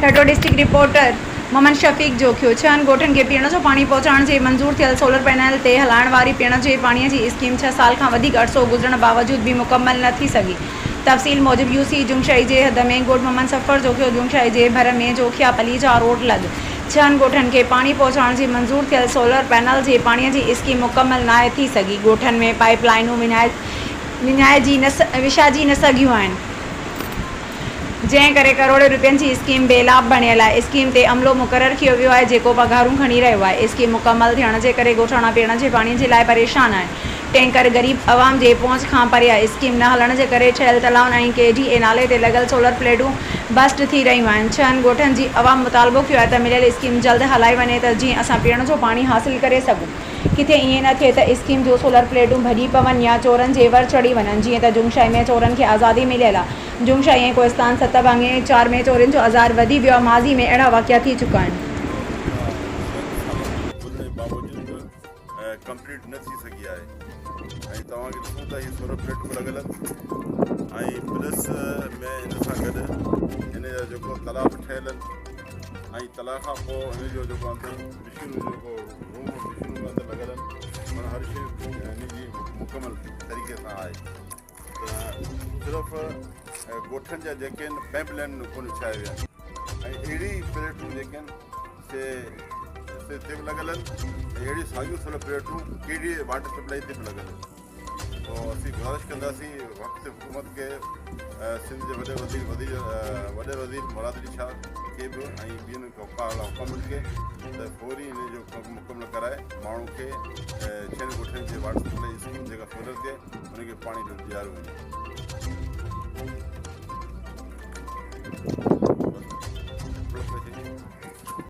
हेठो district reporter Mohammad Shafiq Jokhio. 6 ॻोठनि खे पीअण जो पाणी पहुचाइण जे मंज़ूर थियल सोलर पैनल ते हलाइण वारी पीअण जे पाणीअ जी स्कीम 6 साल खां वधीक अरसो गुज़रण बावजूद भी मुकम्मल न थी सघी। तफ़सील मूजिब यूसी जुंगशाई जे हद में ॻोठ मोहम्मद सफ़र जोखियो जुंगशाई जे भर में जोखिया पलीजा रोड लॻ 6 ॻोठनि खे पाणी पहुचाइण जी मंज़ूर थियल सोलर पैनल जे पाणीअ जी स्कीम मुकम्मल नाहे थी सघी। ॻोठनि में पाइप लाइनूं विछाइजी न सघियूं आहिनि, जंहिं करे करोड़े रुपयनि जी स्कीम बेलाभ बणियल आहे। स्कीम ते अमलो मुक़ररु कयो वियो आहे जेको पघारूं खणी रहियो आहे। स्कीम मुकमल थियण जे करे ॻोठाणा पीअण जे पाणीअ जे लाइ परेशान आहिनि। टैंकर ग़रीब अवाम जे पहुच खां परे आहे। स्कीम न हलण जे करे ठहियल तलाउनि ऐं केडीए नाले ते लॻल सोलर प्लेटूं बस्ट थी रहियूं आहिनि। 6 ॻोठनि जी अवाम मुतालबो कयो आहे त मिलियल स्कीम जल्द हलाई वञे त जीअं असां पीअण जो पाणी हासिल करे सघूं। किथे ईअं न थिए त स्कीम जो सोलर प्लेटूं भॼी पवनि या चोरनि जे वर चढ़ी वञनि, जीअं त जुंगशाई में चोरनि खे आज़ादी मिलियल आहे। जुंगशाई ऐं कोहिस्तान सतभांगे 4 में चोरियुनि जो आज़ार वधी वियो आहे। माज़ी में अहिड़ा वाक़िया थी चुका आहिनि। कंप्लीट न थी सघी आहे ऐं तव्हांखे ॾिसूं था हीअ सोलर प्लेटूं लॻल आहिनि ऐं प्लस में इन सां गॾु हिन जा जेको तलाउ ठहियल आहिनि ऐं तलाउ खां पोइ हिन जो जेको अंदरि मशीनूं जेको रूम मशीनूं अंदरि लॻल आहिनि, माना हर शइ हिन जी मुकमल तरीक़े सां आहे। त सिर्फ़ु ॻोठनि जा जेके आहिनि पाइप लाइन कोन विछाया विया आहिनि ऐं अहिड़ी प्लेटूं जेके आहिनि से ते बि लॻल आहिनि ऐं अहिड़ी साॻियूं सोलर प्लेटूं कहिड़ी वाटर सप्लाई ते बि लॻल आहिनि। तो असीं गुज़ारिश कंदासीं वक़्तु हुकूमत खे सिंध जे वॾे वज़ीर मुराद अली शाह खे बि ऐं ॿियनि हुकूमत खे त फौरी हिन जो कमु मुकमल कराए माण्हू खे 6 ॻोठनि जे वाटर सप्लाई स्कीम जेका सोलर ते हुनखे पाणी ॾियारो वञे।